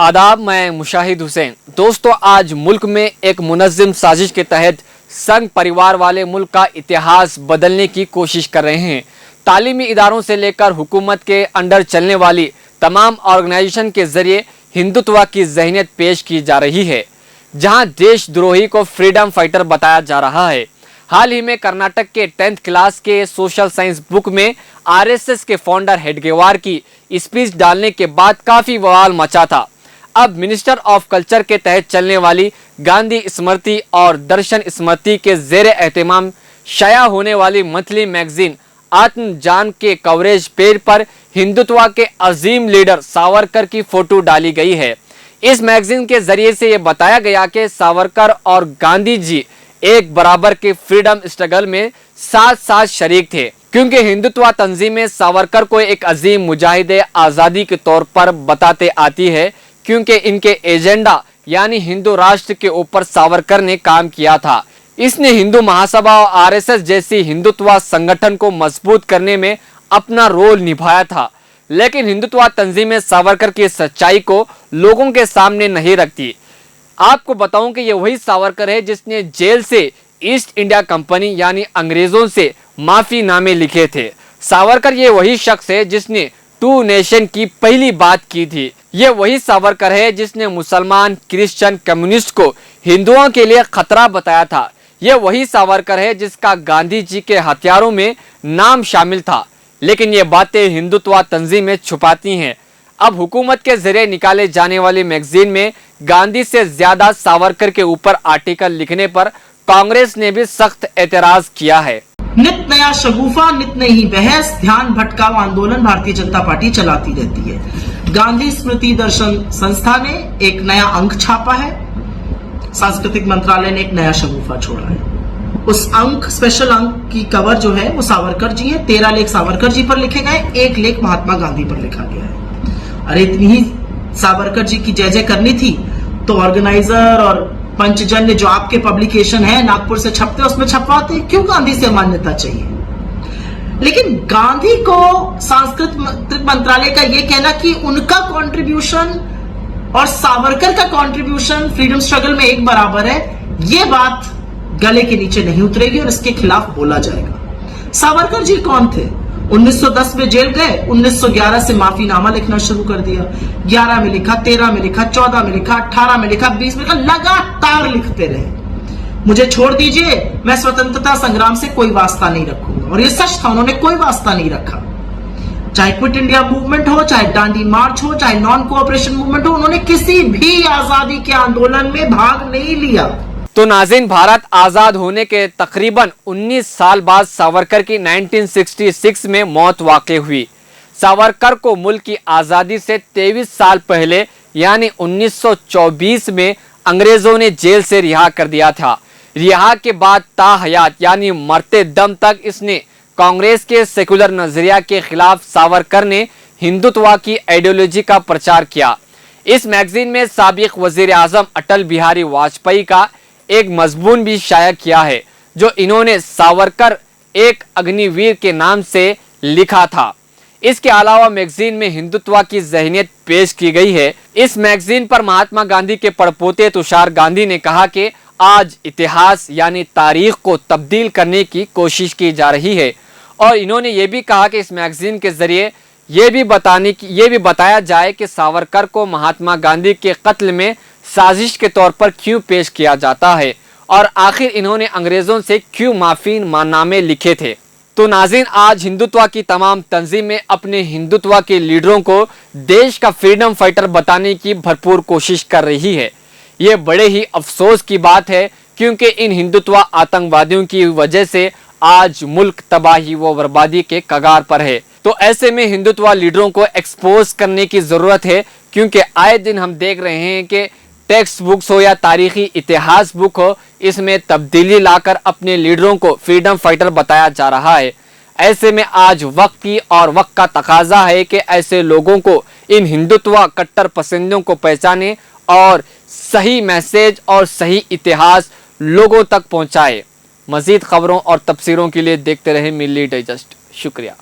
आदाब, मैं मुशाहिद हुसैन। दोस्तों, आज मुल्क में एक मुनज़्ज़म साजिश के तहत संघ परिवार वाले मुल्क का इतिहास बदलने की कोशिश कर रहे हैं। तालीमी इदारों से लेकर हुकूमत के अंडर चलने वाली तमाम ऑर्गेनाइजेशन के जरिए हिंदुत्व की ज़हनियत पेश की जा रही है, जहां देशद्रोही को फ्रीडम फाइटर बताया जा रहा है। हाल ही में कर्नाटक के 10th क्लास के सोशल साइंस बुक में आरएसएस के फाउंडर हेडगेवार की स्पीच डालने के बाद काफ़ी बवाल मचा था। अब मिनिस्टर ऑफ कल्चर के तहत चलने वाली गांधी स्मृति और दर्शन स्मृति के जेर एहतमाम शाया होने वाली मंथली मैगजीन आत्मजान के कवरेज पेज पर हिंदुत्व के अजीम लीडर सावरकर की फोटो डाली गई है। इस मैगजीन के जरिए से ये बताया गया कि सावरकर और गांधी जी एक बराबर के फ्रीडम स्ट्रगल में साथ साथ शरीक थे, क्योंकि हिंदुत्व तंजीमें सावरकर को एक अजीम मुजाहिद आज़ादी के तौर पर बताते आती है, क्योंकि इनके एजेंडा यानी हिंदू राष्ट्र के ऊपर सावरकर ने काम किया था। इसने हिंदू महासभा और आरएसएस जैसी हिंदुत्व संगठन को मजबूत करने में अपना रोल निभाया था, लेकिन हिंदुत्व तंजीमें सावरकर की सच्चाई को लोगों के सामने नहीं रखती। आपको बताऊं कि ये वही सावरकर है जिसने जेल से ईस्ट इंडिया कंपनी यानी अंग्रेजों से माफी नामे लिखे थे। सावरकर ये वही शख्स है जिसने 2 नेशन की पहली बात की थी। ये वही सावरकर है जिसने मुसलमान, क्रिश्चियन, कम्युनिस्ट को हिंदुओं के लिए खतरा बताया था। ये वही सावरकर है जिसका गांधी जी के हथियारों में नाम शामिल था, लेकिन ये बातें हिंदुत्व तंजीमें छुपाती हैं। अब हुकूमत के जरिए निकाले जाने वाली मैगजीन में गांधी से ज्यादा सावरकर के ऊपर आर्टिकल लिखने पर कांग्रेस ने भी सख्त एतराज किया है। नित नया शगुफा, नित नई बहस, ध्यान भटकाव आंदोलन भारतीय जनता पार्टी चलाती रहती है। गांधी स्मृति दर्शन संस्था ने एक नया अंक छापा है, सांस्कृतिक मंत्रालय ने एक नया शगुफा छोड़ा है। उस अंक, स्पेशल अंक की कवर जो है वो सावरकर जी है। 13 लेख सावरकर जी पर लिखे गए, 1 लेख महात्मा गांधी पर लिखा गया है। अरे इतनी ही सावरकर जी की जय जय करनी थी तो ऑर्गेनाइजर और पंचजन्य जो आपके पब्लिकेशन है नागपुर से छपते, उसमें छपवाते। क्यों गांधी से मान्यता चाहिए? लेकिन गांधी को सांस्कृतिक मंत्रालय का यह कहना कि उनका कंट्रीब्यूशन और सावरकर का कंट्रीब्यूशन फ्रीडम स्ट्रगल में एक बराबर है, यह बात गले के नीचे नहीं उतरेगी और इसके खिलाफ बोला जाएगा। सावरकर जी कौन थे? 1910 में जेल गए, 1911 से माफीनामा लिखना शुरू कर दिया। 11 में लिखा, 13 में लिखा, 14 में लिखा, 18 में लिखा, 20 में लिखा, लगातार लिखते रहे। मुझे छोड़ दीजिए, मैं स्वतंत्रता संग्राम से कोई वास्ता नहीं रखूंगा। और ये सच था, उन्होंने कोई वास्ता नहीं रखा। चाहे क्विट इंडिया मूवमेंट हो, चाहे दांडी मार्च हो, चाहे नॉन कोऑपरेशन मूवमेंट हो, उन्होंने किसी भी आजादी के आंदोलन में भाग नहीं लिया। तो नाज़रीन, भारत आज़ाद होने के तकरीबन 19 साल बाद सावरकर की 1966 में मौत वाक़ई हुई। सावरकर को मुल्क की आज़ादी से 23 साल पहले यानी 1924 में अंग्रेज़ों ने जेल से रिहा कर दिया था। रिहा के बाद ताहयात यानी मरते दम तक इसने कांग्रेस के सेकुलर नज़रिया के खिलाफ सावरकर ने हिंदुत्व की आइडियोलॉजी का प्रचार किया। इस मैगजीन में साबिक वज़ीर आज़म अटल बिहारी वाजपेयी का एक मजमून भी शाया किया है, जो इन्होंने सावरकर एक अग्निवीर के नाम से लिखा था। इसके अलावा मैगजीन में हिंदुत्व की ज़हनियत पेश की गई है। इस मैगजीन पर महात्मा गांधी के पड़पोते तुषार गांधी ने कहा कि आज इतिहास यानी तारीख को तब्दील करने की कोशिश की जा रही है, और इन्होंने ये भी कहा कि इस मैगजीन के जरिए ये भी बताया जाए कि सावरकर को महात्मा गांधी के कत्ल में साजिश के तौर पर क्यों पेश किया जाता है, और आखिर इन्होंने अंग्रेजों से क्यों माफीनामे लिखे थे। तो नाज़रीन, आज हिंदुत्व की तमाम तंजीमें अपने हिंदुत्व के लीडरों को देश का फ्रीडम फाइटर बताने की भरपूर कोशिश कर रही है। ये बड़े ही अफसोस की बात है, क्योंकि इन हिंदुत्व आतंकवादियों की वजह से आज मुल्क तबाही व बर्बादी के कगार पर है। तो ऐसे में हिंदुत्व लीडरों को एक्सपोज करने की जरूरत है, क्योंकि आए दिन हम देख रहे हैं कि टेक्स्ट बुक्स हो या तारीखी इतिहास बुक हो, इसमें तब्दीली लाकर अपने लीडरों को फ्रीडम फाइटर बताया जा रहा है। ऐसे में आज वक्त की और वक्त का तकाजा है कि ऐसे लोगों को, इन हिंदुत्व कट्टर पसंदों को पहचाने और सही मैसेज और सही इतिहास लोगों तक पहुंचाए। मजीद खबरों और तफसीरों के लिए देखते रहे मिल्ली डाइजेस्ट। शुक्रिया।